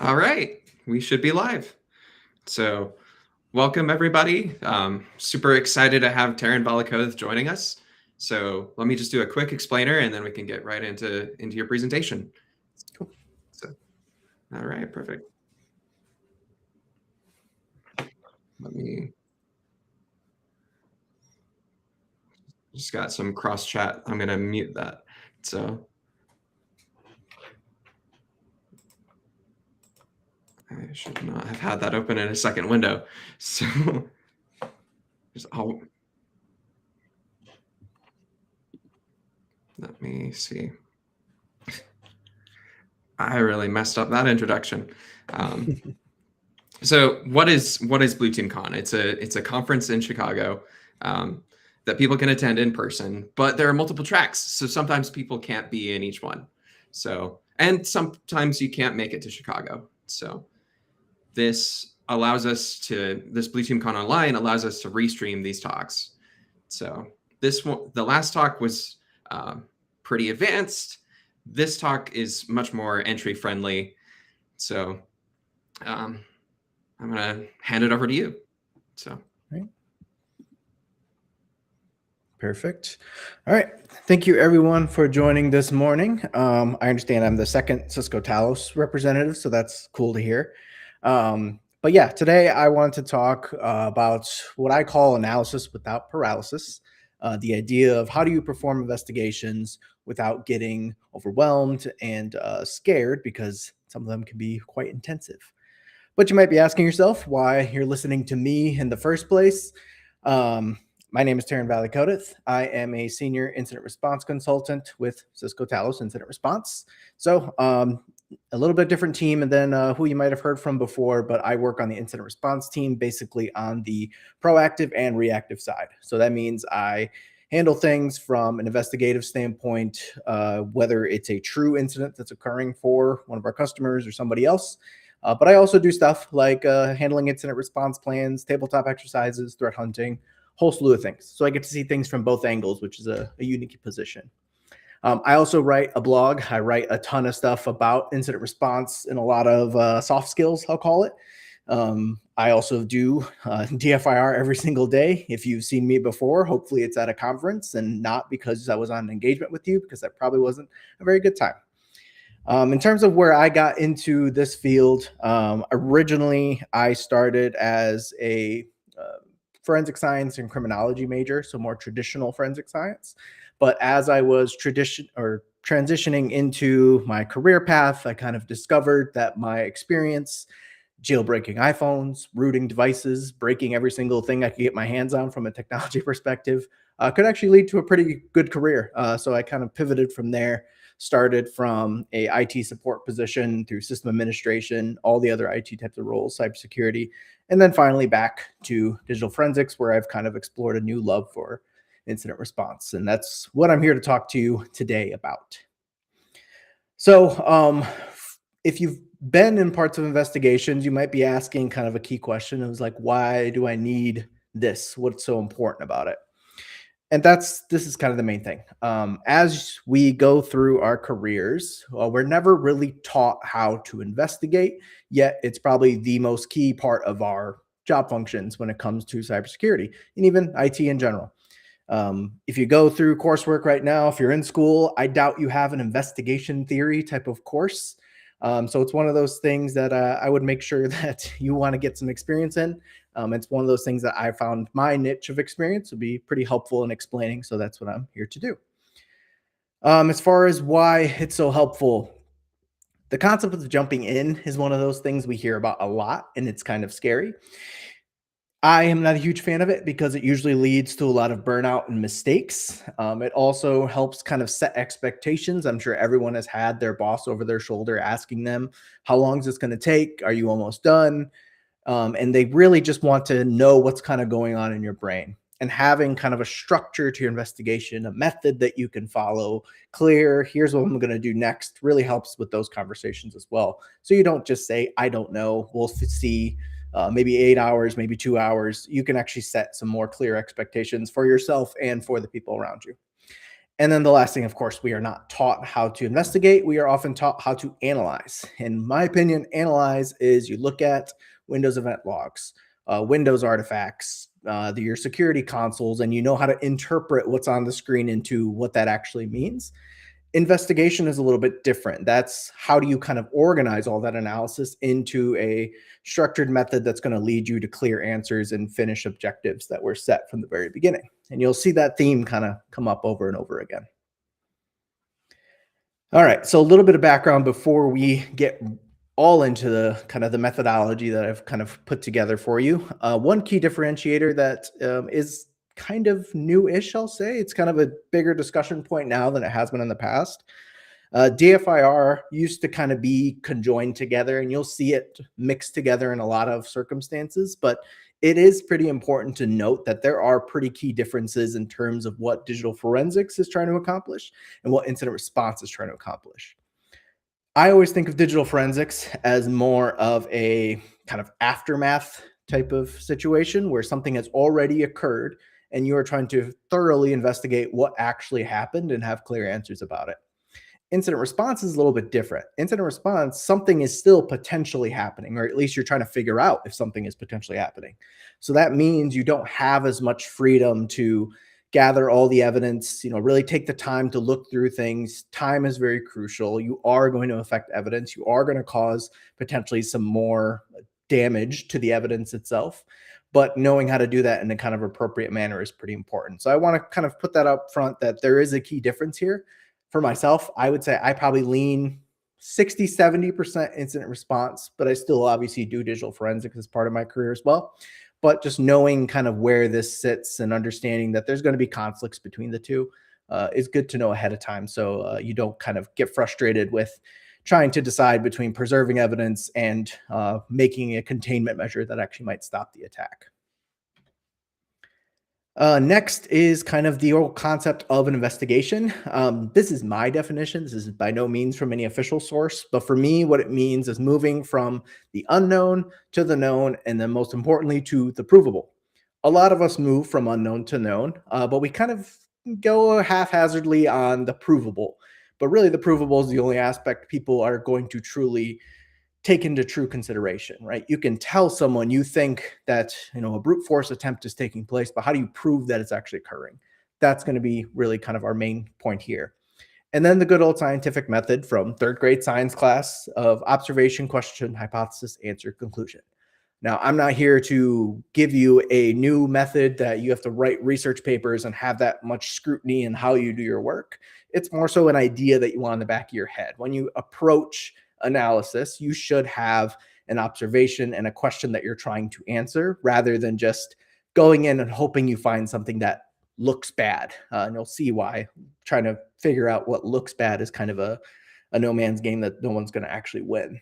All right, we should be live. So, welcome everybody. Super excited to have Terryn Valikodath joining us. So, let me just do a quick explainer, and then we can get right into your presentation. Cool. So, all right, perfect. Let me just got some cross chat. I'm gonna mute that. So. I should not have had that open in a second window. So let me see. I really messed up that introduction. So what is Blue Team Con? It's a conference in Chicago that people can attend in person, but there are multiple tracks, so sometimes people can't be in each one. So and sometimes you can't make it to Chicago. So this Blue Team Con Online allows us to restream these talks. So this one, the last talk was pretty advanced. This talk is much more entry friendly. So I'm gonna hand it over to you. So. Right. Perfect. All right. Thank you, everyone, for joining this morning. I understand I'm the second Cisco Talos representative, so that's cool to hear. But yeah, today I want to talk about what I call analysis without paralysis. The idea of how do you perform investigations without getting overwhelmed and scared, because some of them can be quite intensive. But you might be asking yourself why you're listening to me in the first place. My name is Terryn Valikodath. I am a senior incident response consultant with Cisco Talos Incident Response. So a little bit different team than who you might have heard from before, but I work on the incident response team, basically on the proactive and reactive side. So that means I handle things from an investigative standpoint, whether it's a true incident that's occurring for one of our customers or somebody else. But I also do stuff like handling incident response plans, tabletop exercises, threat hunting, whole slew of things. So I get to see things from both angles, which is a unique position. I also write a blog. I write a ton of stuff about incident response and a lot of soft skills, I'll call it. I also do DFIR every single day. If you've seen me before, hopefully it's at a conference and not because I was on an engagement with you, because that probably wasn't a very good time. In terms of where I got into this field, originally I started as a forensic science and criminology major, so more traditional forensic science. But as I was transitioning into my career path, I kind of discovered that my experience jailbreaking iPhones, rooting devices, breaking every single thing I could get my hands on from a technology perspective could actually lead to a pretty good career. So I kind of pivoted from there, started from a IT support position through system administration, all the other IT types of roles, cybersecurity, and then finally back to digital forensics, where I've kind of explored a new love for incident response. And that's what I'm here to talk to you today about. So if you've been in parts of investigations, you might be asking kind of a key question. It was like, why do I need this? What's so important about it? And this is kind of the main thing. As we go through our careers, we're never really taught how to investigate, yet it's probably the most key part of our job functions when it comes to cybersecurity and even IT in general. If you go through coursework right now, if you're in school, I doubt you have an investigation theory type of course. So it's one of those things that I would make sure that you want to get some experience in. It's one of those things that I found my niche of experience would be pretty helpful in explaining. So that's what I'm here to do. As far as why it's so helpful, the concept of jumping in is one of those things we hear about a lot, and it's kind of scary. I am not a huge fan of it because it usually leads to a lot of burnout and mistakes. It also helps kind of set expectations. I'm sure everyone has had their boss over their shoulder asking them, how long is this going to take? Are you almost done? And they really just want to know what's kind of going on in your brain. And having kind of a structure to your investigation, a method that you can follow, clear, here's what I'm going to do next, really helps with those conversations as well. So you don't just say, I don't know, we'll see. Maybe 8 hours, maybe 2 hours. You can actually set some more clear expectations for yourself and for the people around you. And then the last thing, of course, we are not taught how to investigate. We are often taught how to analyze. In my opinion, analyze is you look at Windows event logs, Windows artifacts, your security consoles, and you know how to interpret what's on the screen into what that actually means. Investigation is a little bit different. That's how do you kind of organize all that analysis into a structured method that's going to lead you to clear answers and finish objectives that were set from the very beginning. And you'll see that theme kind of come up over and over again. All right, so a little bit of background before we get all into the kind of the methodology that I've kind of put together for you. One key differentiator that is kind of new-ish, I'll say. It's kind of a bigger discussion point now than it has been in the past. DFIR used to kind of be conjoined together, and you'll see it mixed together in a lot of circumstances, but it is pretty important to note that there are pretty key differences in terms of what digital forensics is trying to accomplish and what incident response is trying to accomplish. I always think of digital forensics as more of a kind of aftermath type of situation where something has already occurred and you are trying to thoroughly investigate what actually happened and have clear answers about it. Incident response is a little bit different. Incident response, something is still potentially happening, or at least you're trying to figure out if something is potentially happening. So that means you don't have as much freedom to gather all the evidence, really take the time to look through things. Time is very crucial. You are going to affect evidence. You are going to cause potentially some more damage to the evidence itself. But knowing how to do that in a kind of appropriate manner is pretty important. So I want to kind of put that up front that there is a key difference here. For myself, I would say I probably lean 60, 70% incident response, but I still obviously do digital forensics as part of my career as well. But just knowing kind of where this sits and understanding that there's going to be conflicts between the two is good to know ahead of time. So you don't kind of get frustrated with trying to decide between preserving evidence and making a containment measure that actually might stop the attack. Next is kind of the whole concept of an investigation. This is my definition. This is by no means from any official source, but for me, what it means is moving from the unknown to the known, and then most importantly, to the provable. A lot of us move from unknown to known, but we kind of go haphazardly on the provable. But really, the provable is the only aspect people are going to truly take into true consideration, right? You can tell someone you think that, a brute force attempt is taking place, but how do you prove that it's actually occurring? That's going to be really kind of our main point here. And then the good old scientific method from third grade science class of observation, question, hypothesis, answer, conclusion. Now, I'm not here to give you a new method that you have to write research papers and have that much scrutiny in how you do your work. It's more so an idea that you want in the back of your head. When you approach analysis, you should have an observation and a question that you're trying to answer rather than just going in and hoping you find something that looks bad. And you'll see why trying to figure out what looks bad is kind of a no man's game that no one's going to actually win.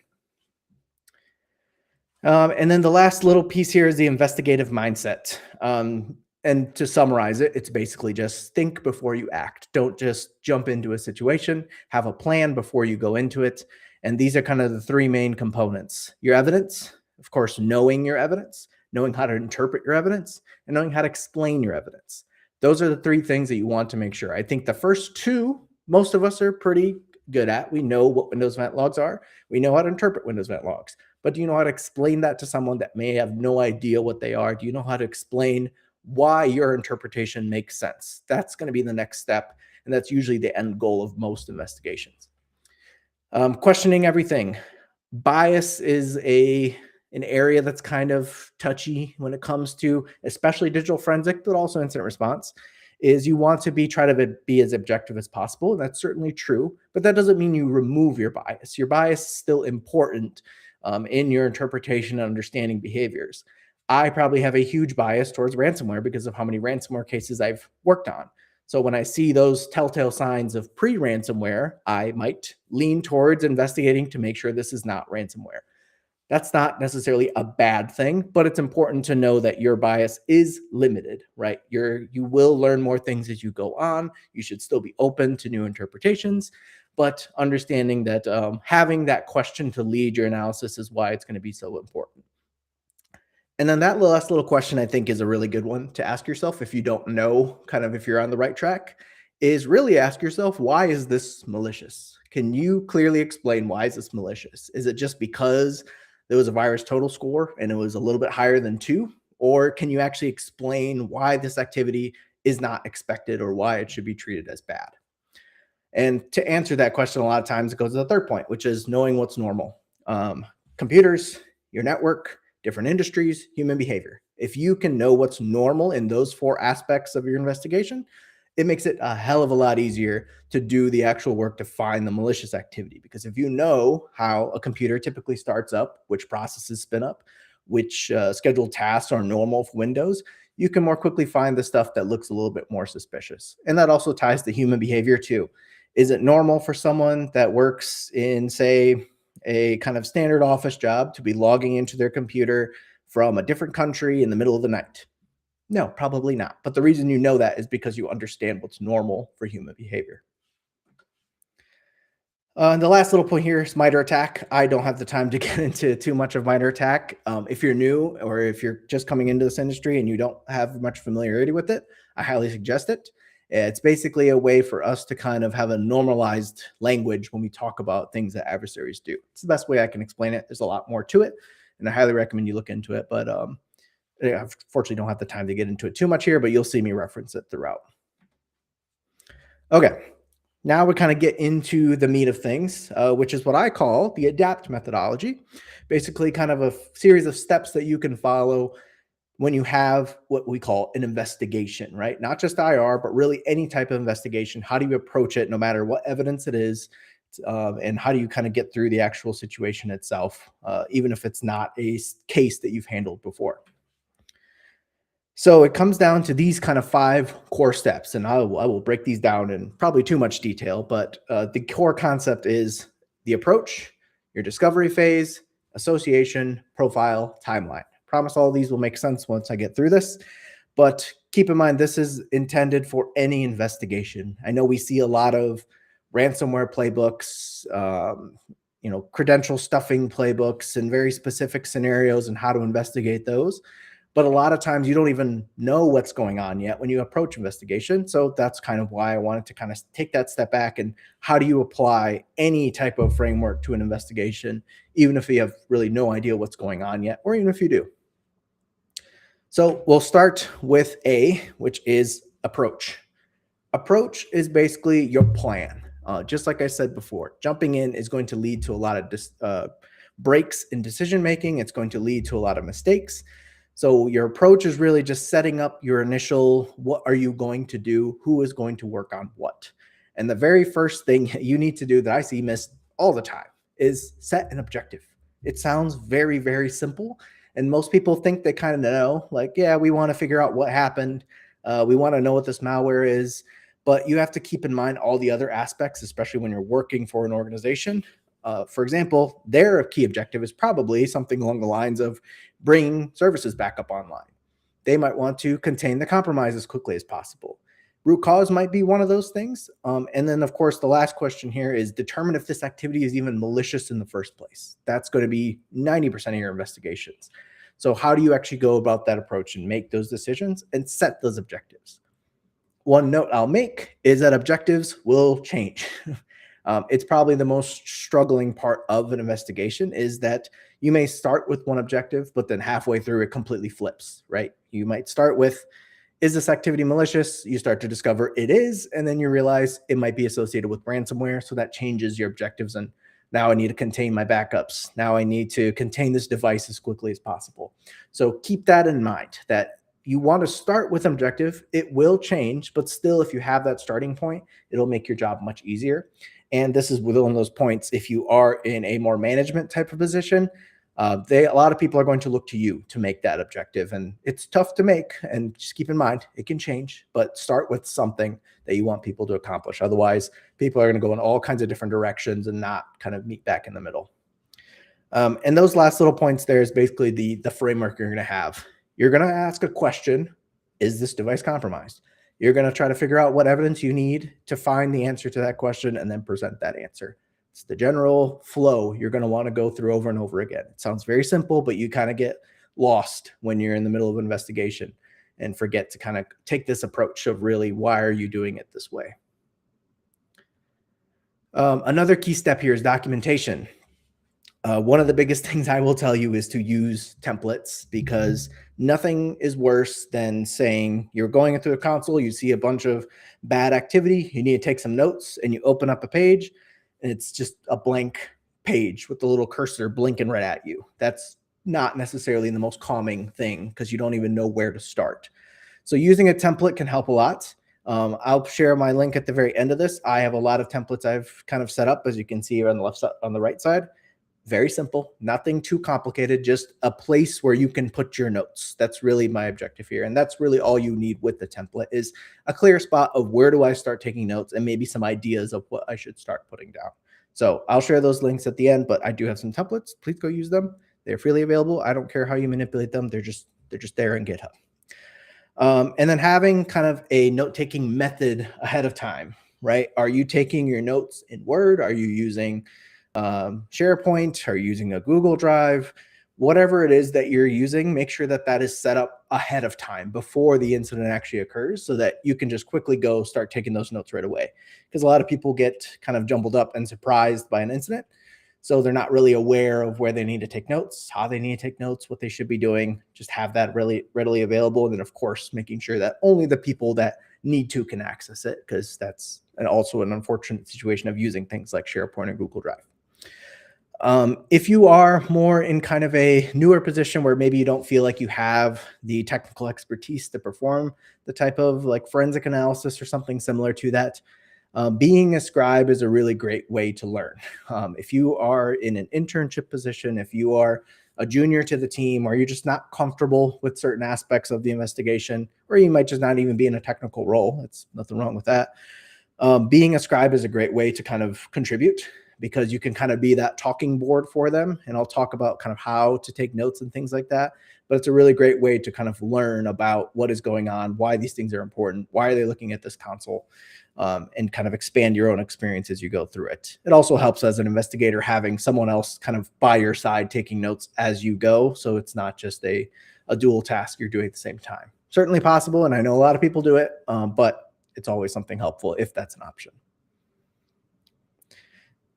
And then the last little piece here is the investigative mindset. And to summarize it, it's basically just think before you act. Don't just jump into a situation. Have a plan before you go into it. And these are kind of the three main components. Your evidence, of course, knowing your evidence, knowing how to interpret your evidence, and knowing how to explain your evidence. Those are the three things that you want to make sure. I think the first two, most of us are pretty good at. We know what Windows event logs are. We know how to interpret Windows event logs. But do you know how to explain that to someone that may have no idea what they are? Do you know how to explain why your interpretation makes sense? That's going to be the next step. And that's usually the end goal of most investigations. Questioning everything. Bias is an area that's kind of touchy when it comes to especially digital forensic, but also incident response, is you want to try to be as objective as possible. That's certainly true, but that doesn't mean you remove your bias. Your bias is still important in your interpretation and understanding behaviors. I probably have a huge bias towards ransomware because of how many ransomware cases I've worked on. So when I see those telltale signs of pre-ransomware, I might lean towards investigating to make sure this is not ransomware. That's not necessarily a bad thing, but it's important to know that your bias is limited, right? You will learn more things as you go on. You should still be open to new interpretations, but understanding that having that question to lead your analysis is why it's going to be so important. And then that last little question, I think, is a really good one to ask yourself if you don't know kind of if you're on the right track, is really ask yourself, why is this malicious? Can you clearly explain why is this malicious? Is it just because there was a virus total score and it was a little bit higher than 2? Or can you actually explain why this activity is not expected or why it should be treated as bad? And to answer that question, a lot of times it goes to the third point, which is knowing what's normal. Computers, your network, different industries, human behavior. If you can know what's normal in those 4 aspects of your investigation, it makes it a hell of a lot easier to do the actual work to find the malicious activity. Because if you know how a computer typically starts up, which processes spin up, which scheduled tasks are normal for Windows, you can more quickly find the stuff that looks a little bit more suspicious. And that also ties to human behavior too. Is it normal for someone that works in, say, a kind of standard office job to be logging into their computer from a different country in the middle of the night? No, probably not. But the reason you know that is because you understand what's normal for human behavior. The last little point here is MITRE ATT&CK. I don't have the time to get into too much of MITRE ATT&CK. If you're new or if you're just coming into this industry and you don't have much familiarity with it, I highly suggest it. It's basically a way for us to kind of have a normalized language when we talk about things that adversaries do. It's the best way I can explain it. There's a lot more to it, and I highly recommend you look into it. But I unfortunately don't have the time to get into it too much here, but you'll see me reference it throughout. Okay. Now we kind of get into the meat of things, which is what I call the ADAPT methodology. Basically kind of a series of steps that you can follow when you have what we call an investigation, right? Not just IR, but really any type of investigation. How do you approach it no matter what evidence it is? And how do you kind of get through the actual situation itself, even if it's not a case that you've handled before? So it comes down to these kind of 5 core steps, and I will break these down in probably too much detail, but the core concept is the approach, your discovery phase, association, profile, timeline. Promise all these will make sense once I get through this, but keep in mind this is intended for any investigation. I know we see a lot of ransomware playbooks, credential stuffing playbooks, and very specific scenarios and how to investigate those. But a lot of times you don't even know what's going on yet when you approach investigation. So that's kind of why I wanted to kind of take that step back and how do you apply any type of framework to an investigation, even if you have really no idea what's going on yet, or even if you do. So we'll start with A, which is approach. Approach is basically your plan. Just like I said before, jumping in is going to lead to a lot of breaks in decision-making. It's going to lead to a lot of mistakes. So your approach is really just setting up your initial, what are you going to do? Who is going to work on what? And the very first thing you need to do that I see missed all the time is set an objective. It sounds very, very simple. And most people think they kind of know, like, yeah, we want to figure out what happened. We want to know what this malware is. But you have to keep in mind all the other aspects, especially when you're working for an organization. For example, their key objective is probably something along the lines of bringing services back up online. They might want to contain the compromise as quickly as possible. Root cause might be one of those things. And then, of course, the last question here is determine if this activity is even malicious in the first place. That's going to be 90% of your investigations. So how do you actually go about that approach and make those decisions and set those objectives? One note I'll make is that objectives will change. It's probably the most struggling part of an investigation is that you may start with one objective, but then halfway through it completely flips, right? You might start with, is this activity malicious? You start to discover it is, and then you realize it might be associated with ransomware. So that changes your objectives. And now I need to contain my backups. Now I need to contain this device as quickly as possible. So keep that in mind that you want to start with objective. It will change, but still, if you have that starting point, it'll make your job much easier. And this is one of those points, if you are in a more management type of position, a lot of people are going to look to you to make that objective. And it's tough to make. And just keep in mind, it can change, but start with something that you want people to accomplish. Otherwise, people are going to go in all kinds of different directions and not kind of meet back in the middle. And those last little points there is basically the framework you're going to have. You're going to ask a question, is this device compromised? You're going to try to figure out what evidence you need to find the answer to that question and then present that answer. It's the general flow you're going to want to go through over and over again. It sounds very simple, but you kind of get lost when you're in the middle of an investigation and forget to kind of take this approach of really, why are you doing it this way? Another key step here is documentation. One of the biggest things I will tell you is to use templates, because nothing is worse than saying you're going into a console, you see a bunch of bad activity, you need to take some notes, and you open up a page and it's just a blank page with the little cursor blinking right at you. That's not necessarily the most calming thing, because you don't even know where to start. So using a template can help a lot. I'll share my link at the very end of this. I have a lot of templates I've kind of set up, as you can see on the left side, on the right side. Very simple, nothing too complicated, just a place where you can put your notes. That's really my objective here. And that's really all you need with the template, is a clear spot of where do I start taking notes, and maybe some ideas of what I should start putting down. So I'll share those links at the end, but I do have some templates. Please go use them. They're freely available. I don't care how you manipulate them. They're just there in GitHub. And then having kind of a note-taking method ahead of time, right? Are you taking your notes in Word? Are you using SharePoint? Are you using a Google Drive? Whatever it is that you're using, make sure that that is set up ahead of time before the incident actually occurs, so that you can just quickly go start taking those notes right away. Because a lot of people get kind of jumbled up and surprised by an incident. So they're not really aware of where they need to take notes, how they need to take notes, what they should be doing. Just have that really readily available. And then, of course, making sure that only the people that need to can access it, because that's also an unfortunate situation of using things like SharePoint or Google Drive. If you are more in kind of a newer position where maybe you don't feel like you have the technical expertise to perform the type of like forensic analysis or something similar to that, being a scribe is a really great way to learn. If you are in an internship position, if you are a junior to the team, or you're just not comfortable with certain aspects of the investigation, or you might just not even be in a technical role, it's nothing wrong with that. Being a scribe is a great way to kind of contribute, because you can kind of be that talking board for them. And I'll talk about kind of how to take notes and things like that. But it's a really great way to kind of learn about what is going on, why these things are important, why are they looking at this console, and kind of expand your own experience as you go through it. It also helps as an investigator having someone else kind of by your side taking notes as you go. So it's not just a dual task you're doing at the same time. Certainly possible, and I know a lot of people do it, but it's always something helpful if that's an option.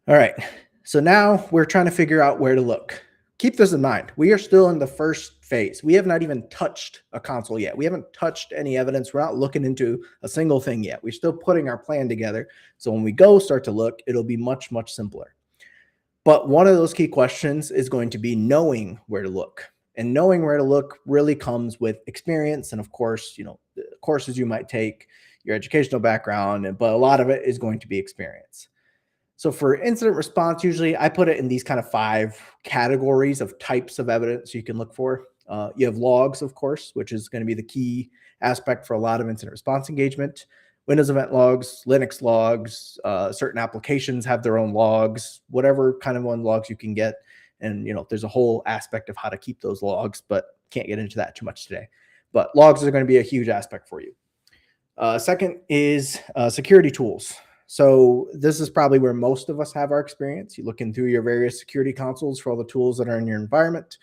All right, so now we're trying to figure out where to look. Keep this in mind. We are still in the first phase. We have not even touched a console yet. We haven't touched any evidence. We're not looking into a single thing yet. We're still putting our plan together. So when we go start to look, it'll be much, much simpler. But one of those key questions is going to be knowing where to look. And knowing where to look really comes with experience. And of course, the courses you might take, your educational background, but a lot of it is going to be experience. So for incident response, usually I put it in these kind of 5 categories of types of evidence you can look for. You have logs, of course, which is going to be the key aspect for a lot of incident response engagement. Windows event logs, Linux logs, certain applications have their own logs, whatever kind of one logs you can get. And, there's a whole aspect of how to keep those logs, but can't get into that too much today. But logs are going to be a huge aspect for you. Second is security tools. So this is probably where most of us have our experience. You're looking through your various security consoles for all the tools that are in your environment.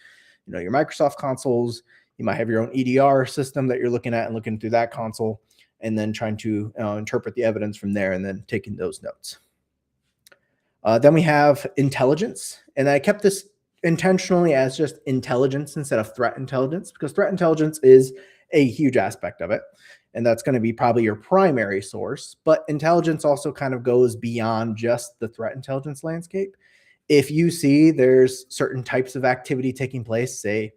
Your Microsoft consoles. You might have your own EDR system that you're looking at and looking through that console, and then trying to interpret the evidence from there and then taking those notes. Then we have intelligence. And I kept this intentionally as just intelligence instead of threat intelligence, because threat intelligence is a huge aspect of it. And that's going to be probably your primary source. But intelligence also kind of goes beyond just the threat intelligence landscape. If you see there's certain types of activity taking place, say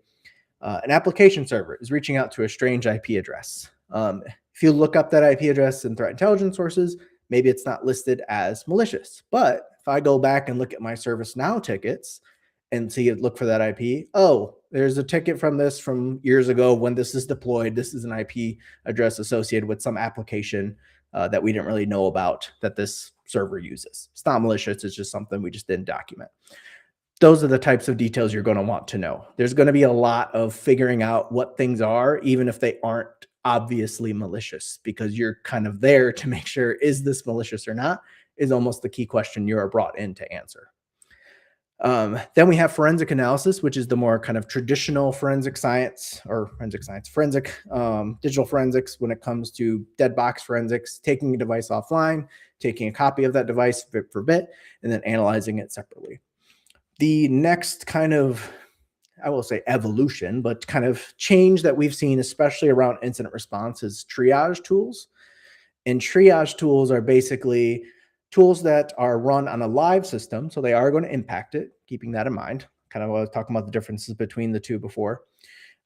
an application server is reaching out to a strange IP address. If you look up that IP address in threat intelligence sources, maybe it's not listed as malicious. But if I go back and look at my ServiceNow tickets and look for that IP, oh, there's a ticket from years ago when this is deployed. This is an IP address associated with some application that we didn't really know about that this server uses. It's not malicious. It's just something we just didn't document. Those are the types of details you're going to want to know. There's going to be a lot of figuring out what things are, even if they aren't obviously malicious, because you're kind of there to make sure, is this malicious or not, is almost the key question you're brought in to answer. Then we have forensic analysis, which is the more kind of traditional forensic digital forensics when it comes to dead box forensics, taking a device offline, taking a copy of that device bit for bit and then analyzing it separately. The next kind of, I will say evolution, but kind of change that we've seen, especially around incident response, is triage tools. And triage tools are basically tools that are run on a live system. So they are going to impact it, keeping that in mind. Kind of, I was talking about the differences between the two before.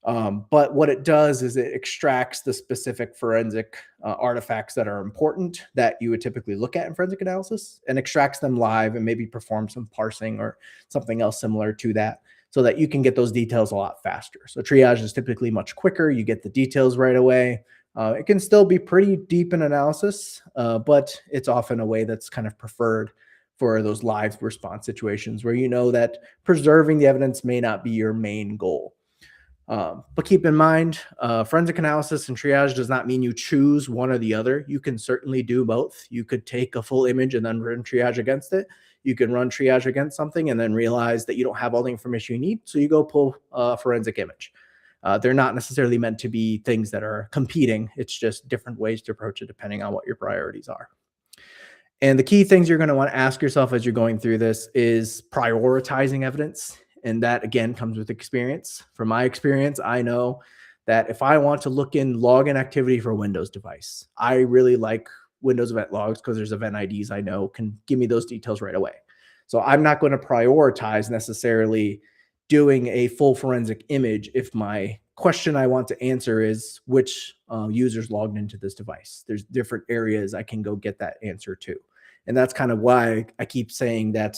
But what it does is it extracts the specific forensic artifacts that are important that you would typically look at in forensic analysis and extracts them live and maybe perform some parsing or something else similar to that so that you can get those details a lot faster. So triage is typically much quicker. You get the details right away. It can still be pretty deep in analysis, but it's often a way that's kind of preferred for those live response situations where you know that preserving the evidence may not be your main goal. But keep in mind, forensic analysis and triage does not mean you choose one or the other. You can certainly do both. You could take a full image and then run triage against it. You can run triage against something and then realize that you don't have all the information you need. So you go pull a forensic image. They're not necessarily meant to be things that are competing. It's just different ways to approach it depending on what your priorities are. And the key things you're going to want to ask yourself as you're going through this is prioritizing evidence. And that, again, comes with experience. From my experience, I know that if I want to look in login activity for a Windows device, I really like Windows event logs because there's event IDs I know can give me those details right away. So I'm not going to prioritize necessarily doing a full forensic image if my question I want to answer is which users logged into this device. There's different areas I can go get that answer to. And that's kind of why I keep saying that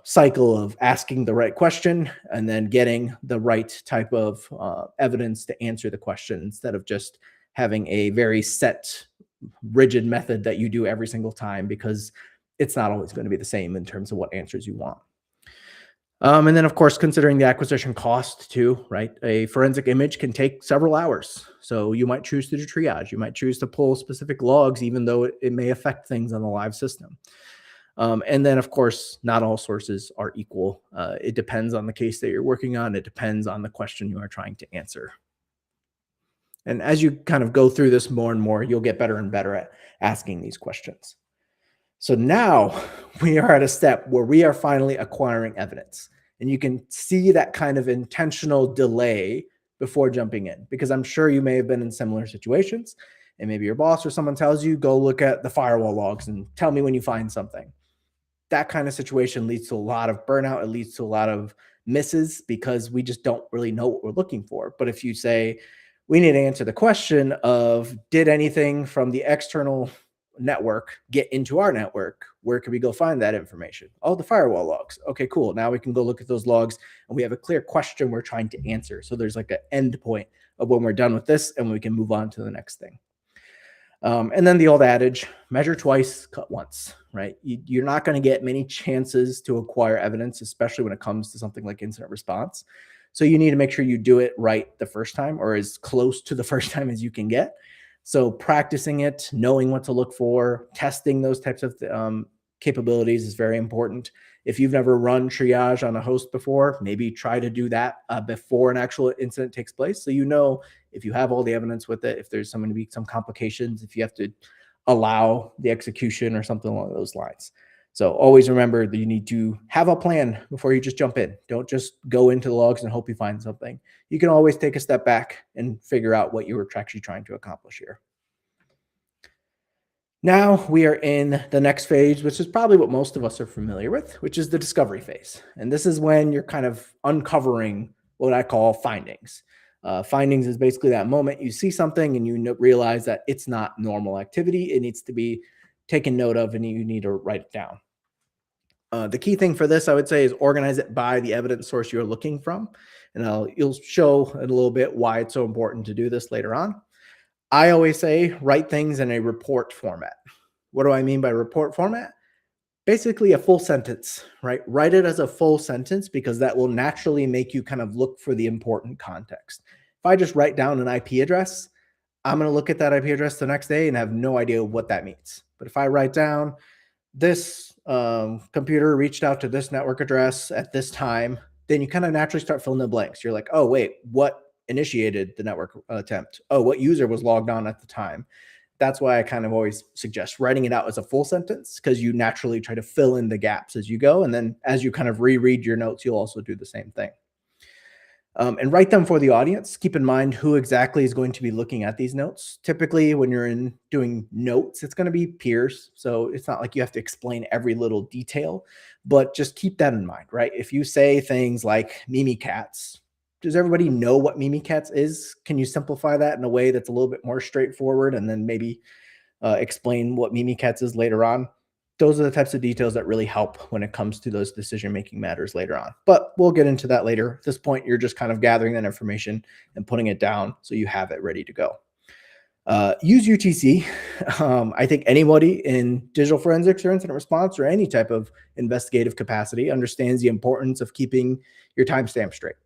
cycle of asking the right question and then getting the right type of evidence to answer the question instead of just having a very set, rigid method that you do every single time, because it's not always going to be the same in terms of what answers you want. And then, of course, considering the acquisition cost too, right? A forensic image can take several hours. So you might choose to do triage. You might choose to pull specific logs, even though it may affect things on the live system. And then, of course, not all sources are equal. It depends on the case that you're working on. It depends on the question you are trying to answer. And as you kind of go through this more and more, you'll get better and better at asking these questions. So now we are at a step where we are finally acquiring evidence. And you can see that kind of intentional delay before jumping in, because I'm sure you may have been in similar situations. And maybe your boss or someone tells you, go look at the firewall logs and tell me when you find something. That kind of situation leads to a lot of burnout. It leads to a lot of misses because we just don't really know what we're looking for. But if you say, we need to answer the question of, did anything from the external network get into our network? Where can we go find that information? Oh, the firewall logs. Okay, cool. Now we can go look at those logs and we have a clear question we're trying to answer. So there's like an end point of when we're done with this and we can move on to the next thing. And then the old adage, measure twice, cut once, right? You're not going to get many chances to acquire evidence, especially when it comes to something like incident response. So you need to make sure you do it right the first time, or as close to the first time as you can get. So practicing it, knowing what to look for, testing those types of capabilities is very important. If you've never run triage on a host before, maybe try to do that before an actual incident takes place. So you know if you have all the evidence with it, if there's going to be some complications, if you have to allow the execution or something along those lines. So always remember that you need to have a plan before you just jump in. Don't just go into the logs and hope you find something. You can always take a step back and figure out what you were actually trying to accomplish here. Now we are in the next phase, which is probably what most of us are familiar with, which is the discovery phase. And this is when you're kind of uncovering what I call findings. Findings is basically that moment you see something and you realize that it's not normal activity. It needs to be taken note of and you need to write it down. The key thing for this, I would say, is organize it by the evidence source you're looking from. And you'll show in a little bit why it's so important to do this later on. I always say write things in a report format. What do I mean by report format? Basically a full sentence, right? Write it as a full sentence because that will naturally make you kind of look for the important context. If I just write down an IP address, I'm going to look at that IP address the next day and have no idea what that means. But if I write down this computer reached out to this network address at this time, then you kind of naturally start filling the blanks. You're like, oh, wait, what initiated the network attempt? Oh, what user was logged on at the time? That's why I kind of always suggest writing it out as a full sentence, because you naturally try to fill in the gaps as you go. And then as you kind of reread your notes, you'll also do the same thing. And write them for the audience. Keep in mind who exactly is going to be looking at these notes. Typically, when you're doing notes, it's going to be peers. So it's not like you have to explain every little detail, but just keep that in mind, right? If you say things like Mimikatz, does everybody know what Mimikatz is? Can you simplify that in a way that's a little bit more straightforward, and then maybe explain what Mimikatz is later on? Those are the types of details that really help when it comes to those decision-making matters later on. But we'll get into that later. At this point, you're just kind of gathering that information and putting it down so you have it ready to go. Use UTC. I think anybody in digital forensics or incident response or any type of investigative capacity understands the importance of keeping your timestamp straight.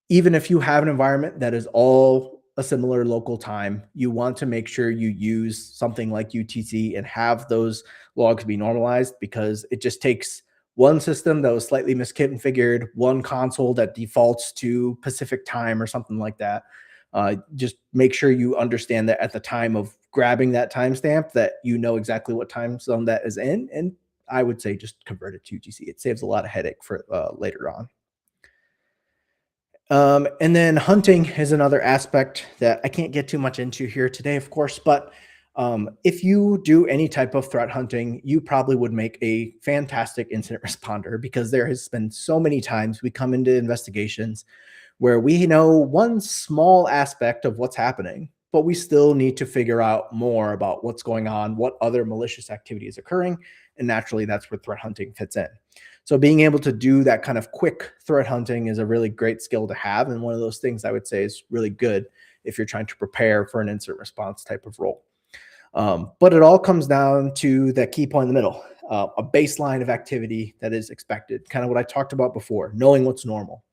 Even if you have an environment that is all a similar local time, you want to make sure you use something like UTC and have those logs be normalized, because it just takes one system that was slightly misconfigured, one console that defaults to Pacific time or something like that. Just make sure you understand that at the time of grabbing that timestamp that you know exactly what time zone that is in. And I would say just convert it to UTC. It saves a lot of headache for later on. And then hunting is another aspect that I can't get too much into here today, of course, but if you do any type of threat hunting, you probably would make a fantastic incident responder, because there has been so many times we come into investigations where we know one small aspect of what's happening, but we still need to figure out more about what's going on, what other malicious activity is occurring, and naturally that's where threat hunting fits in. So being able to do that kind of quick threat hunting is a really great skill to have, and one of those things I would say is really good if you're trying to prepare for an incident response type of role. But it all comes down to that key point in the middle, a baseline of activity that is expected, kind of what I talked about before, knowing what's normal.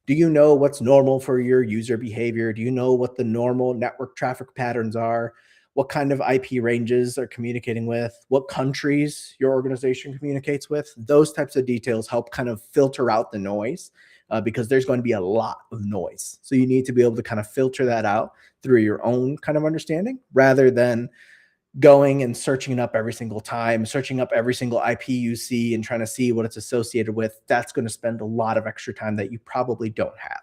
Do you know what's normal for your user behavior? Do you know what the normal network traffic patterns are? What kind of IP ranges are communicating with? What countries your organization communicates with? Those types of details help kind of filter out the noise, because there's going to be a lot of noise. So you need to be able to kind of filter that out through your own kind of understanding, rather than going and searching it up every single time, searching up every single IP you see and trying to see what it's associated with. That's going to spend a lot of extra time that you probably don't have.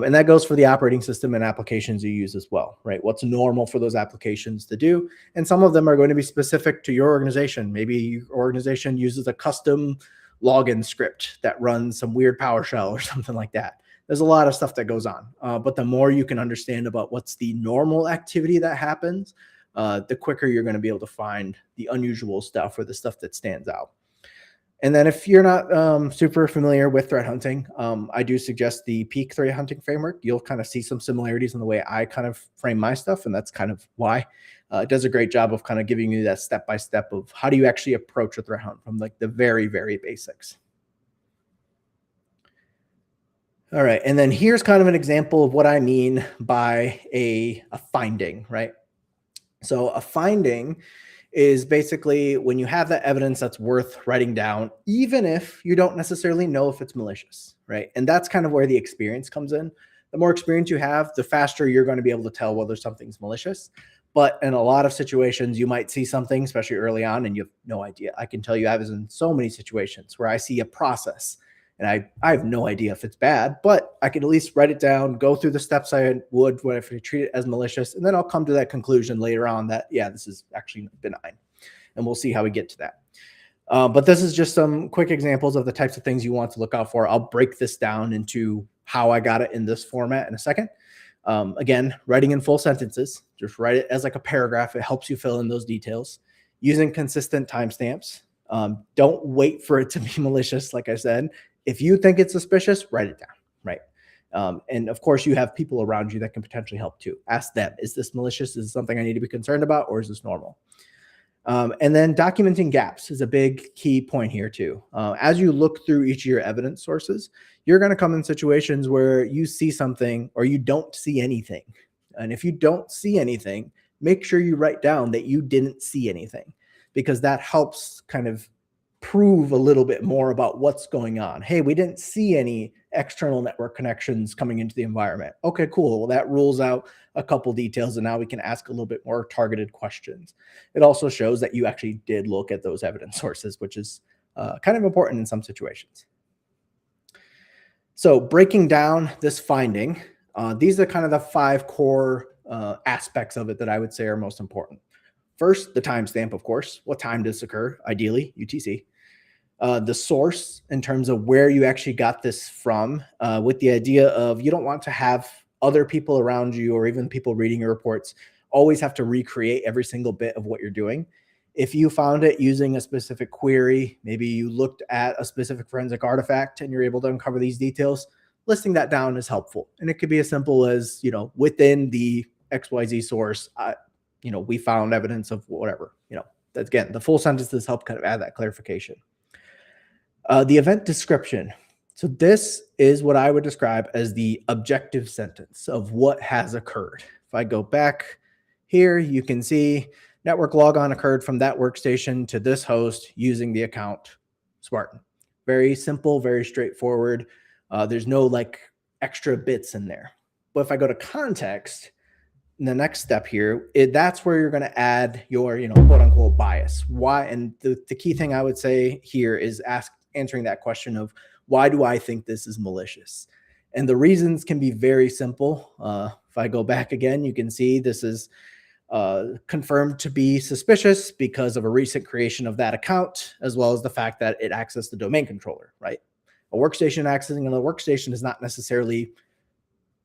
And that goes for the operating system and applications you use as well, right? What's normal for those applications to do. And some of them are going to be specific to your organization. Maybe your organization uses a custom login script that runs some weird PowerShell or something like that. There's a lot of stuff that goes on. But the more you can understand about what's the normal activity that happens, the quicker you're going to be able to find the unusual stuff or the stuff that stands out. And then if you're not super familiar with threat hunting, I do suggest the Peak threat hunting framework. You'll kind of see some similarities in the way I kind of frame my stuff, and that's kind of why. It does a great job of kind of giving you that step-by-step of how do you actually approach a threat hunt from like the very, very basics. All right, and then here's kind of an example of what I mean by a finding, right? So a finding is basically when you have that evidence that's worth writing down, even if you don't necessarily know if it's malicious, right? And that's kind of where the experience comes in. The more experience you have, the faster you're going to be able to tell whether something's malicious. But in a lot of situations, you might see something, especially early on, and you have no idea. I can tell you I was in so many situations where I see a process and I have no idea if it's bad, but I can at least write it down, go through the steps I would if I treat it as malicious, and then I'll come to that conclusion later on that, yeah, this is actually benign. And we'll see how we get to that. But this is just some quick examples of the types of things you want to look out for. I'll break this down into how I got it in this format in a second. Again, writing in full sentences, just write it as like a paragraph. It helps you fill in those details. Using consistent timestamps. Don't wait for it to be malicious, like I said. If you think it's suspicious, write it down, right? And of course, you have people around you that can potentially help too. Ask them, is this malicious? Is this something I need to be concerned about, or is this normal? And then documenting gaps is a big key point here too. As you look through each of your evidence sources, you're going to come in situations where you see something or you don't see anything. And if you don't see anything, make sure you write down that you didn't see anything, because that helps kind of prove a little bit more about what's going on. Hey, we didn't see any external network connections coming into the environment. Okay, cool. Well, that rules out a couple details, and now we can ask a little bit more targeted questions. It also shows that you actually did look at those evidence sources, which is kind of important in some situations. So breaking down this finding, these are kind of the 5 core aspects of it that I would say are most important. First, the timestamp, of course. What time does this occur? Ideally, UTC. The source in terms of where you actually got this from, with the idea of you don't want to have other people around you or even people reading your reports always have to recreate every single bit of what you're doing. If you found it using a specific query, maybe you looked at a specific forensic artifact and you're able to uncover these details, listing that down is helpful. And it could be as simple as, within the XYZ source, we found evidence of whatever, that's, again, the full sentences help kind of add that clarification. The event description. So this is what I would describe as the objective sentence of what has occurred. If I go back here, you can see network logon occurred from that workstation to this host using the account Spartan. Very simple, very straightforward. There's no like extra bits in there. But if I go to context, the next step here, that's where you're going to add your, quote unquote bias. Why? And the key thing I would say here is answering that question of why do I think this is malicious? And the reasons can be very simple. If I go back again, you can see this is confirmed to be suspicious because of a recent creation of that account, as well as the fact that it accessed the domain controller, right? A workstation accessing another workstation is not necessarily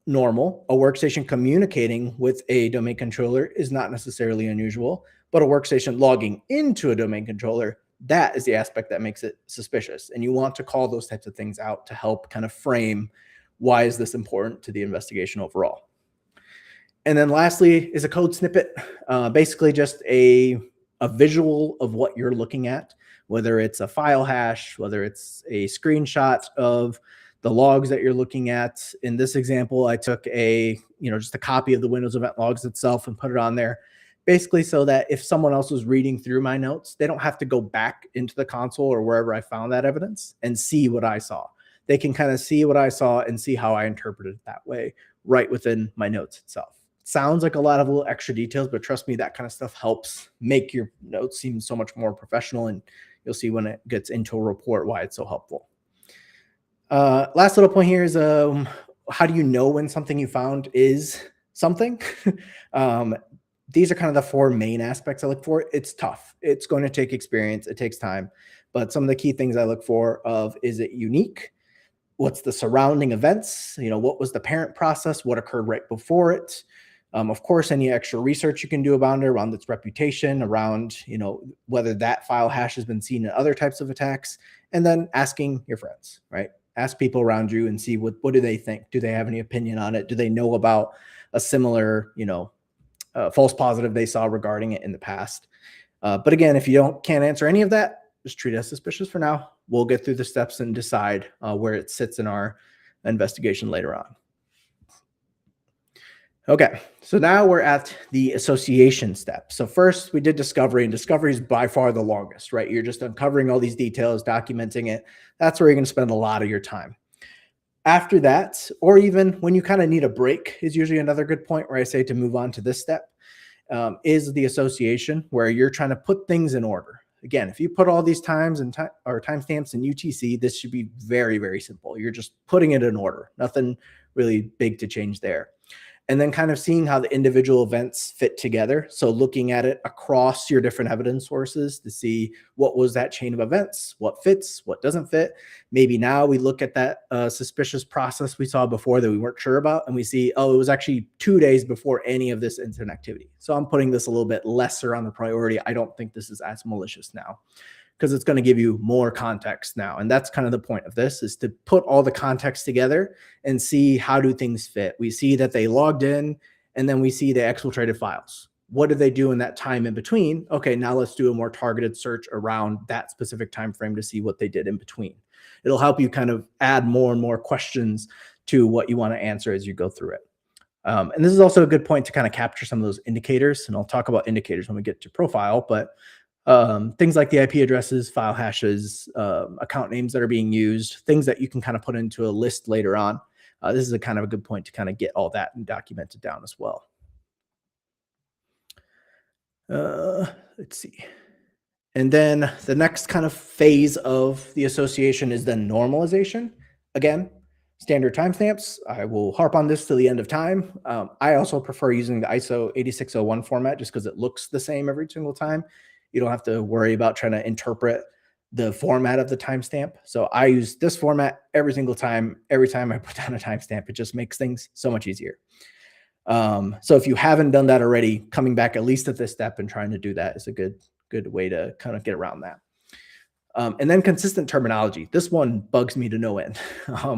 normal. A workstation communicating with a domain controller is not necessarily unusual, but a workstation logging into a domain controller, that is the aspect that makes it suspicious. And you want to call those types of things out to help kind of frame why is this important to the investigation overall. And then lastly is a code snippet, basically just a visual of what you're looking at, whether it's a file hash, whether it's a screenshot of the logs that you're looking at. In this example, I took just a copy of the Windows event logs itself and put it on there, basically so that if someone else was reading through my notes, they don't have to go back into the console or wherever I found that evidence and see what I saw. They can kind of see what I saw and see how I interpreted it that way right within my notes itself. Sounds like a lot of little extra details, but trust me, that kind of stuff helps make your notes seem so much more professional, and you'll see when it gets into a report why it's so helpful. Last little point here is how do you know when something you found is something? These are kind of the 4 main aspects I look for. It's tough. It's going to take experience. It takes time. But some of the key things I look for is it unique? What's the surrounding events? What was the parent process? What occurred right before it? Of course, any extra research you can do about it, around its reputation, around, whether that file hash has been seen in other types of attacks, and then asking your friends, right? Ask people around you and see what do they think? Do they have any opinion on it? Do they know about a similar, false positive they saw regarding it in the past? But again, if you can't answer any of that, just treat it as suspicious for now. We'll get through the steps and decide where it sits in our investigation later on. Okay, so now we're at the association step. So first we did discovery, and discovery is by far the longest, right? You're just uncovering all these details, documenting it. That's where you're going to spend a lot of your time. After that, or even when you kind of need a break, is usually another good point where I say to move on to this step, is the association, where you're trying to put things in order. Again, if you put all these times and timestamps in UTC, this should be very, very simple. You're just putting it in order. Nothing really big to change there. And then kind of seeing how the individual events fit together. So looking at it across your different evidence sources to see what was that chain of events, what fits, what doesn't fit. Maybe now we look at that suspicious process we saw before that we weren't sure about, and we see, oh, it was actually 2 days before any of this incident activity. So I'm putting this a little bit lesser on the priority. I don't think this is as malicious now, because it's going to give you more context now. And that's kind of the point of this, is to put all the context together and see how do things fit. We see that they logged in, and then we see they exfiltrated files. What did they do in that time in between? Okay, now let's do a more targeted search around that specific time frame to see what they did in between. It'll help you kind of add more and more questions to what you want to answer as you go through it. And this is also a good point to kind of capture some of those indicators. And I'll talk about indicators when we get to profile, but Things like the IP addresses, file hashes, account names that are being used, things that you can kind of put into a list later on. This is a kind of a good point to kind of get all that documented down as well. Let's see. And then the next kind of phase of the association is then normalization. Again, standard timestamps. I will harp on this till the end of time. I also prefer using the ISO 8601 format just because it looks the same every single time. You don't have to worry about trying to interpret the format of the timestamp. So I use this format every single time. Every time I put down a timestamp, it just makes things so much easier. So if you haven't done that already, coming back at least at this step and trying to do that is a good way to kind of get around that. And then consistent terminology. This one bugs me to no end.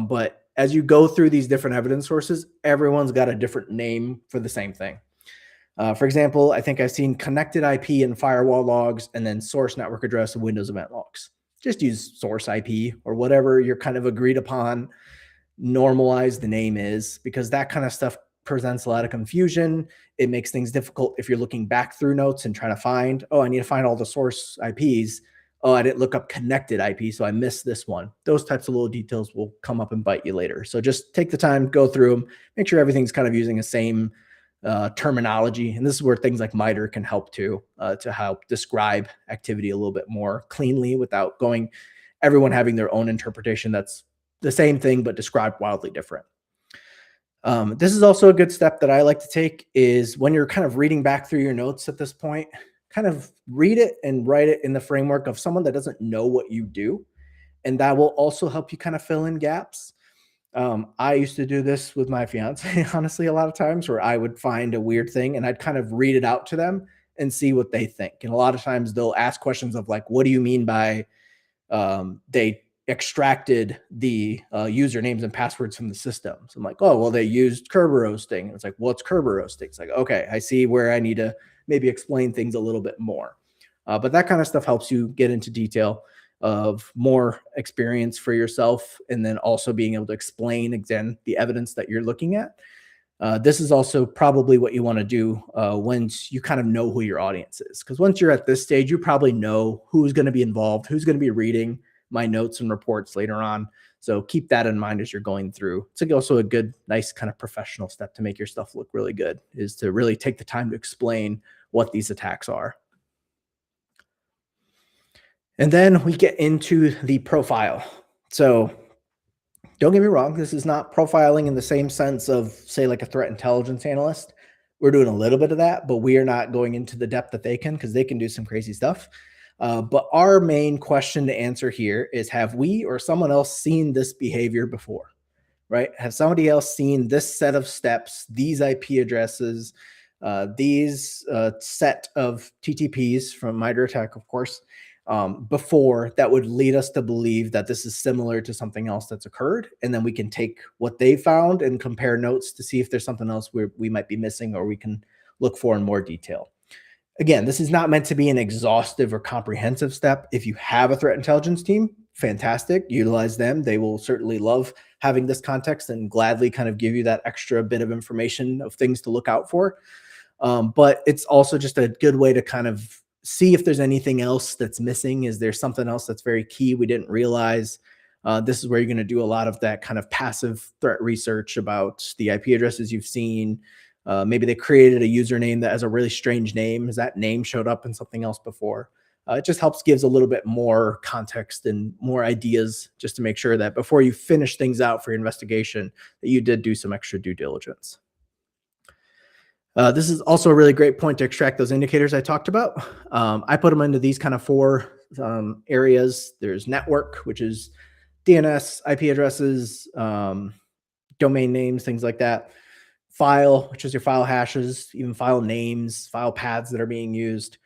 But as you go through these different evidence sources, everyone's got a different name for the same thing. For example, I think I've seen connected IP in firewall logs and then source network address and Windows event logs. Just use source IP or whatever you're kind of agreed upon, normalize the name is, because that kind of stuff presents a lot of confusion. It makes things difficult if you're looking back through notes and trying to find, oh, I need to find all the source IPs. Oh, I didn't look up connected IP, so I missed this one. Those types of little details will come up and bite you later. So just take the time, go through them, make sure everything's kind of using the same terminology. And this is where things like MITRE can help too, to help describe activity a little bit more cleanly without everyone having their own interpretation that's the same thing but described wildly different. This is also a good step that I like to take is when you're kind of reading back through your notes at this point, kind of read it and write it in the framework of someone that doesn't know what you do. And that will also help you kind of fill in gaps. I used to do this with my fiance, honestly, a lot of times where I would find a weird thing and I'd kind of read it out to them and see what they think. And a lot of times they'll ask questions of like, what do you mean by they extracted the usernames and passwords from the system? So I'm like, oh, well, they used Kerber roasting. It's like, what's Kerber roasting? It's like, okay, I see where I need to maybe explain things a little bit more. But that kind of stuff helps you get into detail of more experience for yourself, and then also being able to explain again the evidence that you're looking at. This is also probably what you want to do once you kind of know who your audience is, because once you're at this stage, you probably know who's going to be involved, who's going to be reading my notes and reports later on. So keep that in mind as you're going through. It's also a good, nice kind of professional step to make your stuff look really good, is to really take the time to explain what these attacks are. And then we get into the profile. So don't get me wrong, this is not profiling in the same sense of, say, like a threat intelligence analyst. We're doing a little bit of that, but we are not going into the depth that they can, because they can do some crazy stuff. But our main question to answer here is, have we or someone else seen this behavior before, right? Have somebody else seen this set of steps, these IP addresses, these set of TTPs from MITRE ATT&CK, of course, before, that would lead us to believe that this is similar to something else that's occurred? And then we can take what they found and compare notes to see if there's something else we might be missing or we can look for in more detail. Again, this is not meant to be an exhaustive or comprehensive step. If you have a threat intelligence team, fantastic, utilize them. They will certainly love having this context and gladly kind of give you that extra bit of information of things to look out for. But it's also just a good way to kind of see if there's anything else that's missing. Is there something else that's very key we didn't realize? This is where you're going to do a lot of that kind of passive threat research about the IP addresses you've seen. Maybe they created a username that has a really strange name. Has that name showed up in something else before? It just gives a little bit more context and more ideas, just to make sure that before you finish things out for your investigation, that you did do some extra due diligence. This is also a really great point to extract those indicators I talked about. I put them into these kind of 4 areas. There's network, which is DNS, IP addresses, domain names, things like that. File, which is your file hashes, even file names, file paths that are being used.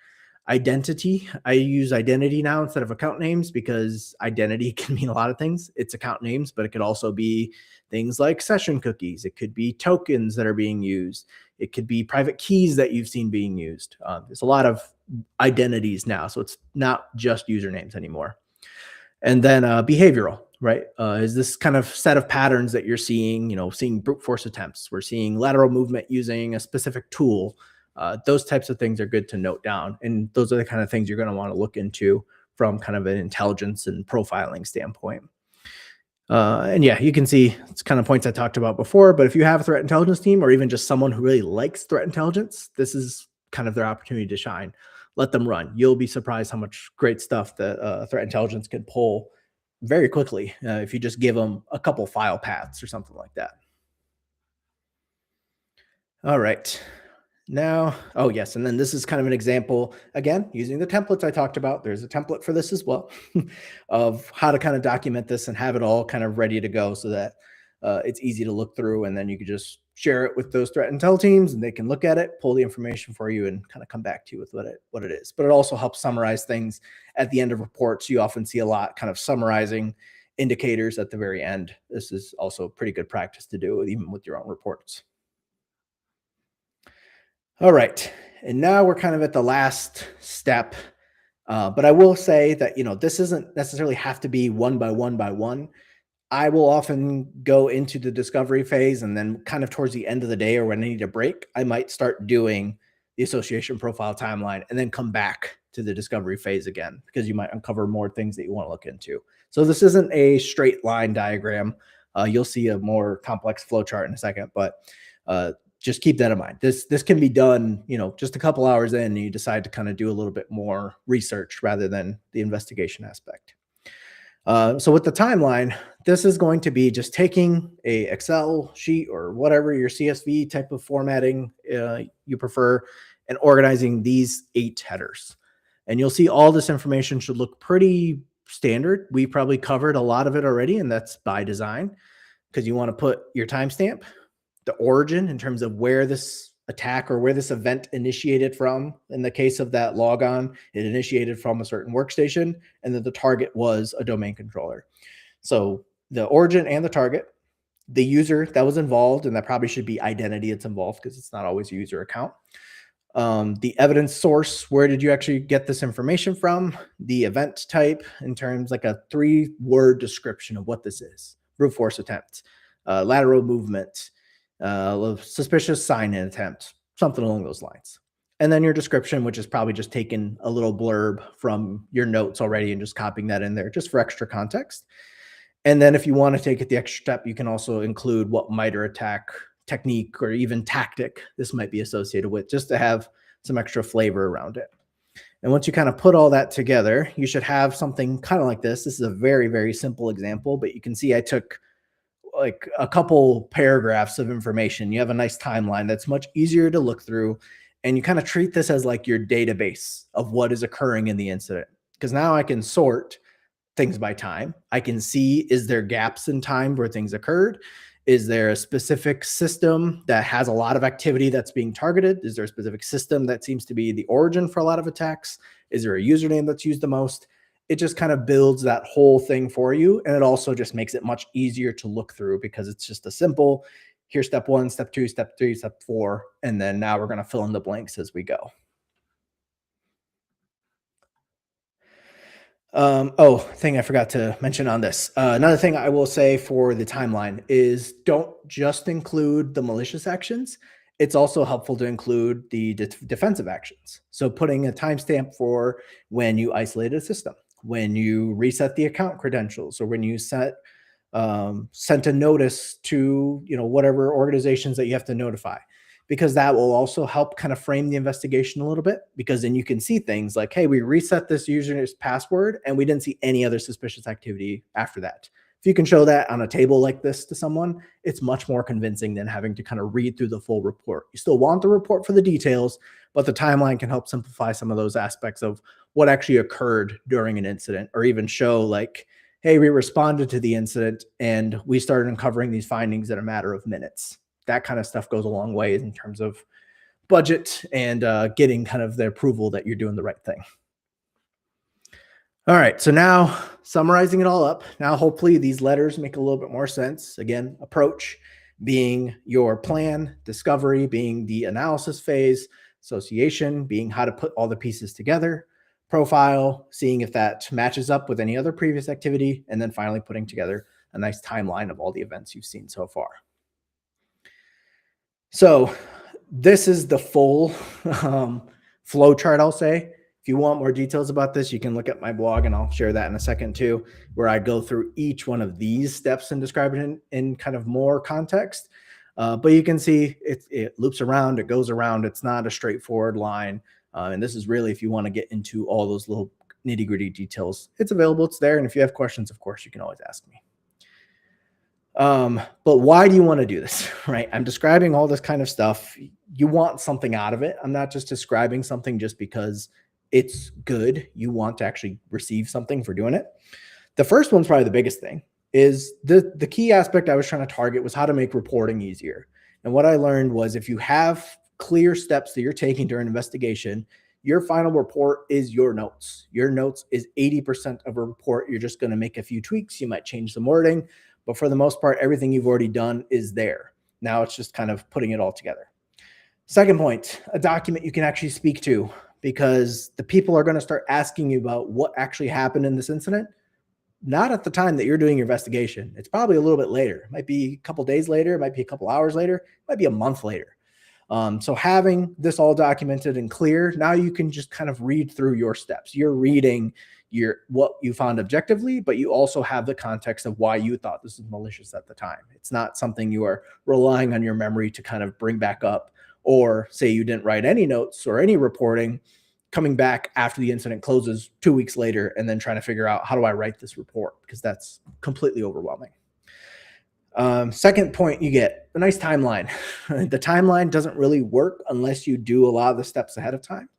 Identity, I use identity now instead of account names, because identity can mean a lot of things. It's account names, but it could also be things like session cookies. It could be tokens that are being used. It could be private keys that you've seen being used. There's a lot of identities now, so it's not just usernames anymore. And then behavioral, right? Is this kind of set of patterns that you're seeing, seeing brute force attempts. We're seeing lateral movement using a specific tool. Those types of things are good to note down. And those are the kind of things you're going to want to look into from kind of an intelligence and profiling standpoint. And yeah, you can see it's kind of points I talked about before, but if you have a threat intelligence team or even just someone who really likes threat intelligence, this is kind of their opportunity to shine. Let them run. You'll be surprised how much great stuff that threat intelligence can pull very quickly if you just give them a couple file paths or something like that. All right. Now, oh yes, and then this is kind of an example, again, using the templates I talked about. There's a template for this as well of how to kind of document this and have it all kind of ready to go so that it's easy to look through, and then you can just share it with those threat intel teams and they can look at it, pull the information for you, and kind of come back to you with what it is. But it also helps summarize things at the end of reports. You often see a lot kind of summarizing indicators at the very end. This is also pretty good practice to do even with your own reports. All right, and now we're kind of at the last step, but I will say that, this doesn't necessarily have to be one by one by one. I will often go into the discovery phase, and then kind of towards the end of the day or when I need a break, I might start doing the association profile timeline and then come back to the discovery phase again, because you might uncover more things that you want to look into. So this isn't a straight line diagram. You'll see a more complex flow chart in a second, but just keep that in mind. This can be done, just a couple hours in, and you decide to kind of do a little bit more research rather than the investigation aspect. So with the timeline, this is going to be just taking a Excel sheet or whatever your CSV type of formatting you prefer, and organizing these 8 headers. And you'll see all this information should look pretty standard. We probably covered a lot of it already, and that's by design, because you want to put your timestamp, the origin in terms of where this attack or where this event initiated from. In the case of that logon, it initiated from a certain workstation, and then the target was a domain controller. So the origin and the target, the user that was involved, and that probably should be identity it's involved because it's not always a user account. The evidence source, where did you actually get this information from? The event type, in terms like a 3-word description of what this is. Brute force attempt, lateral movement, suspicious sign-in attempt, something along those lines. And then your description, which is probably just taking a little blurb from your notes already and just copying that in there just for extra context. And then if you want to take it the extra step, you can also include what MITRE attack technique or even tactic this might be associated with, just to have some extra flavor around it. And once you kind of put all that together, you should have something kind of like this. This is a very, very simple example, but you can see I took like a couple paragraphs of information. You have a nice timeline that's much easier to look through, and you kind of treat this as like your database of what is occurring in the incident. Because now I can sort things by time. I can see, is there gaps in time where things occurred? Is there a specific system that has a lot of activity that's being targeted? Is there a specific system that seems to be the origin for a lot of attacks? Is there a username that's used the most? It just kind of builds that whole thing for you. And it also just makes it much easier to look through, because it's just a simple, here's step 1, step 2, step 3, step 4. And then now we're going to fill in the blanks as we go. Thing I forgot to mention on this. Another thing I will say for the timeline is don't just include the malicious actions. It's also helpful to include the defensive actions. So putting a timestamp for when you isolated a system, when you reset the account credentials, or when you sent a notice to whatever organizations that you have to notify, because that will also help kind of frame the investigation a little bit, because then you can see things like, hey, we reset this user's password and we didn't see any other suspicious activity after that. If you can show that on a table like this to someone, it's much more convincing than having to kind of read through the full report. You still want the report for the details, but the timeline can help simplify some of those aspects of what actually occurred during an incident, or even show like, hey, we responded to the incident and we started uncovering these findings in a matter of minutes. That kind of stuff goes a long way in terms of budget and getting kind of the approval that you're doing the right thing. All right, so now summarizing it all up, now hopefully these letters make a little bit more sense. Again, approach being your plan, discovery being the analysis phase, association being how to put all the pieces together, profile, seeing if that matches up with any other previous activity, and then finally putting together a nice timeline of all the events you've seen so far. So this is the full flow chart, I'll say. If you want more details about this, you can look at my blog, and I'll share that in a second too, where I go through each one of these steps and describe it in kind of more context. But you can see it loops around, it goes around. It's not a straightforward line. And this is really, if you want to get into all those little nitty gritty details, it's available. It's there. And if you have questions, of course, you can always ask me. But why do you want to do this, right? I'm describing all this kind of stuff. You want something out of it. I'm not just describing something just because it's good. You want to actually receive something for doing it. The first one's probably the biggest thing. Is the key aspect I was trying to target was how to make reporting easier. And what I learned was if you have clear steps that you're taking during investigation, your final report is your notes. Your notes is 80% of a report. You're just going to make a few tweaks. You might change some wording, but for the most part, everything you've already done is there. Now it's just kind of putting it all together. Second point, a document you can actually speak to, because the people are going to start asking you about what actually happened in this incident. Not at the time that you're doing your investigation. It's probably a little bit later. It might be a couple days later. It might be a couple hours later. It might be a month later. So having this all documented and clear, now you can just kind of read through your steps. You're reading what you found objectively, but you also have the context of why you thought this was malicious at the time. It's not something you are relying on your memory to kind of bring back up, or say you didn't write any notes or any reporting, coming back after the incident closes 2 weeks later and then trying to figure out, how do I write this report? Because that's completely overwhelming. Second point, you get a nice timeline. The timeline doesn't really work unless you do a lot of the steps ahead of time.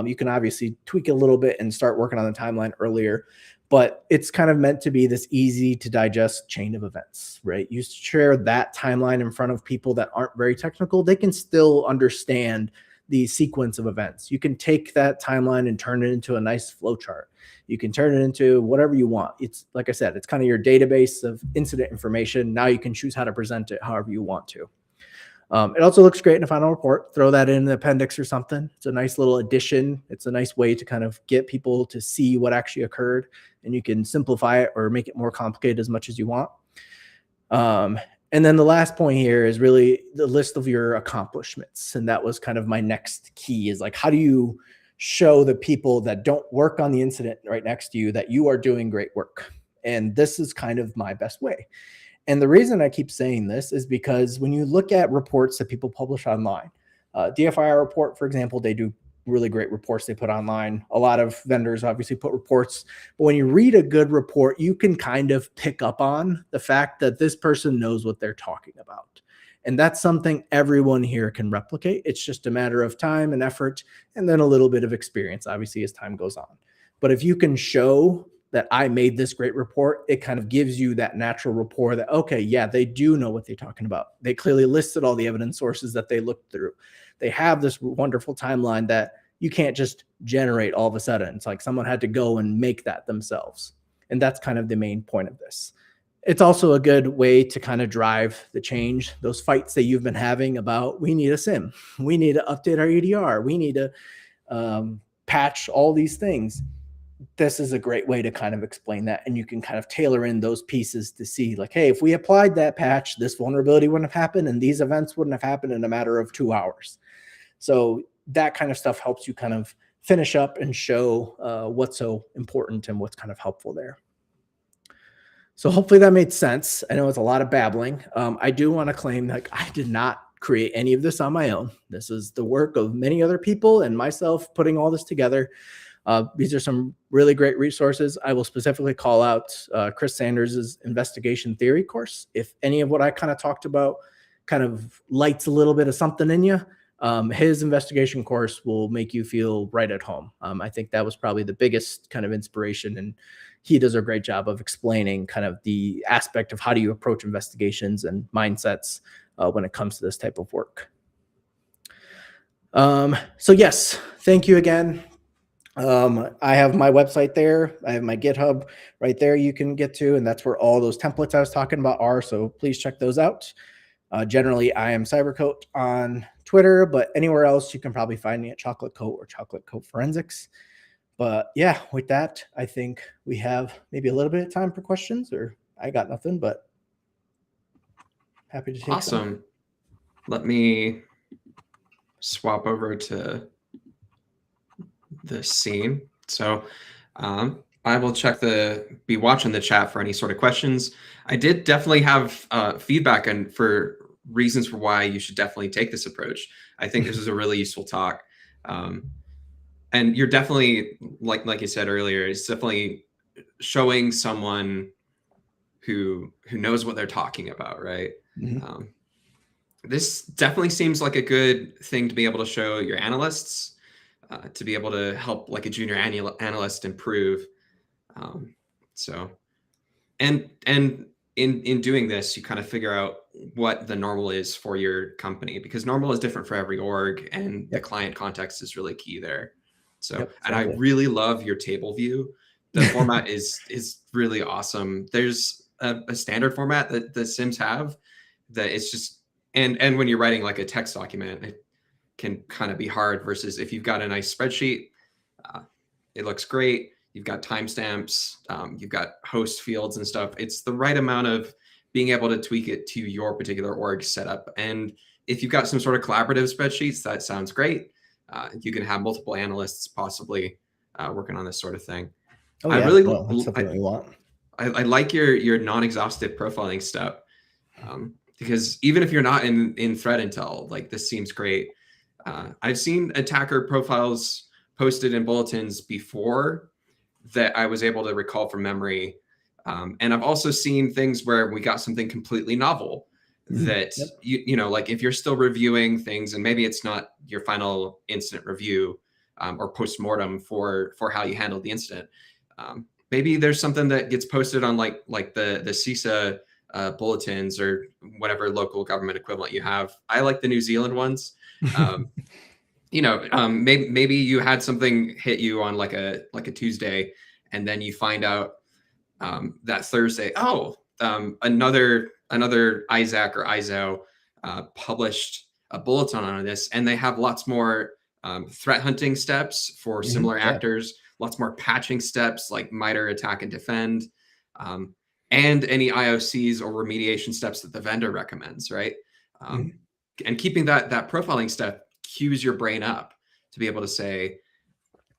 You can obviously tweak a little bit and start working on the timeline earlier, but it's kind of meant to be this easy to digest chain of events, right? You share that timeline in front of people that aren't very technical. They can still understand the sequence of events. You can take that timeline and turn it into a nice flow chart. You can turn it into whatever you want. It's like I said, it's kind of your database of incident information. Now you can choose how to present it however you want to. It also looks great in a final report. Throw that in the appendix or something. It's a nice little addition. It's a nice way to kind of get people to see what actually occurred, and you can simplify it or make it more complicated as much as you want. And then the last point here is really the list of your accomplishments. And that was kind of my next key, is like, how do you show the people that don't work on the incident right next to you that you are doing great work? And this is kind of my best way. And the reason I keep saying this is because when you look at reports that people publish online, DFIR report, for example, they do really great reports they put online. A lot of vendors obviously put reports, but when you read a good report, you can kind of pick up on the fact that this person knows what they're talking about. And that's something everyone here can replicate. It's just a matter of time and effort, and then a little bit of experience, obviously, as time goes on. But if you can show that I made this great report, it kind of gives you that natural rapport that, okay, yeah, they do know what they're talking about. They clearly listed all the evidence sources that they looked through. They have this wonderful timeline that you can't just generate all of a sudden. It's like someone had to go and make that themselves. And that's kind of the main point of this. It's also a good way to kind of drive the change, those fights that you've been having about, we need a SIM, we need to update our EDR, we need to patch all these things. This is a great way to kind of explain that. And you can kind of tailor in those pieces to see, like, hey, if we applied that patch, this vulnerability wouldn't have happened, and these events wouldn't have happened in a matter of 2 hours. So that kind of stuff helps you kind of finish up and show what's so important and what's kind of helpful there. So hopefully that made sense. I know it's a lot of babbling. I do want to claim that I did not create any of this on my own. This is the work of many other people and myself putting all this together. These are some really great resources. I will specifically call out Chris Sanders' investigation theory course. If any of what I kind of talked about kind of lights a little bit of something in you, his investigation course will make you feel right at home. I think that was probably the biggest kind of inspiration, and he does a great job of explaining kind of the aspect of how do you approach investigations and mindsets when it comes to this type of work. So yes, thank you again. I have my website there. I have my GitHub right there you can get to, and that's where all those templates I was talking about are. So please check those out. Generally, I am Cybercoat on Twitter, but anywhere else you can probably find me at Chocolate Coat or Chocolate Coat Forensics. But yeah, with that, I think we have maybe a little bit of time for questions, or I got nothing, but happy to take awesome. Some. Let me swap over to the scene. So I will be watching the chat for any sort of questions. I did definitely have feedback and for reasons for why you should definitely take this approach. I think this is a really useful talk. And you're definitely, like you said earlier, it's definitely showing someone who knows what they're talking about, right? Mm-hmm. This definitely seems like a good thing to be able to show your analysts, to be able to help like a junior analyst improve. So, and in doing this, you kind of figure out what the normal is for your company, because normal is different for every org, and the client context is really key there. So, and I really love your table view. The format is really awesome. There's a standard format that the Sims have that it's just, and when you're writing like a text document, it can kind of be hard, versus if you've got a nice spreadsheet, it looks great. You've got timestamps, you've got host fields and stuff. It's the right amount of being able to tweak it to your particular org setup. And if you've got some sort of collaborative spreadsheets, that sounds great. You can have multiple analysts possibly working on this sort of thing. Oh, yeah. That's something that we want. I like your non-exhaustive profiling step, because even if you're not in threat intel, like this seems great. I've seen attacker profiles posted in bulletins before that I was able to recall from memory. And I've also seen things where we got something completely novel that, you know, like if you're still reviewing things and maybe it's not your final incident review or post-mortem for how you handled the incident. Maybe there's something that gets posted on like the CISA bulletins or whatever local government equivalent you have. I like the New Zealand ones. You know, maybe you had something hit you on like a Tuesday, and then you find out that Thursday, another ISAC or ISO published a bulletin on this, and they have lots more threat hunting steps for similar actors, lots more patching steps like MITRE attack and defend, and any IOCs or remediation steps that the vendor recommends, right? And keeping that profiling step cues your brain up to be able to say,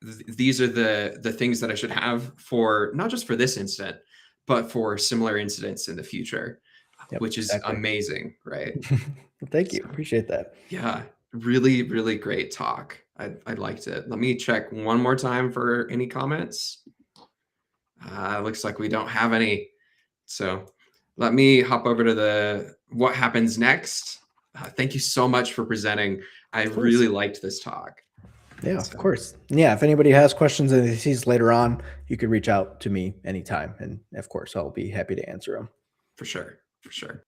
these are the things that I should have for not just for this incident, but for similar incidents in the future, which is amazing, right? Well, thank you. Appreciate that. Yeah, really, really great talk. I liked it. Let me check one more time for any comments. Looks like we don't have any. So let me hop over to what happens next. Thank you so much for presenting. I really liked this talk. Yeah, of course. Yeah, if anybody has questions that they sees later on, you could reach out to me anytime. And of course, I'll be happy to answer them. For sure. For sure.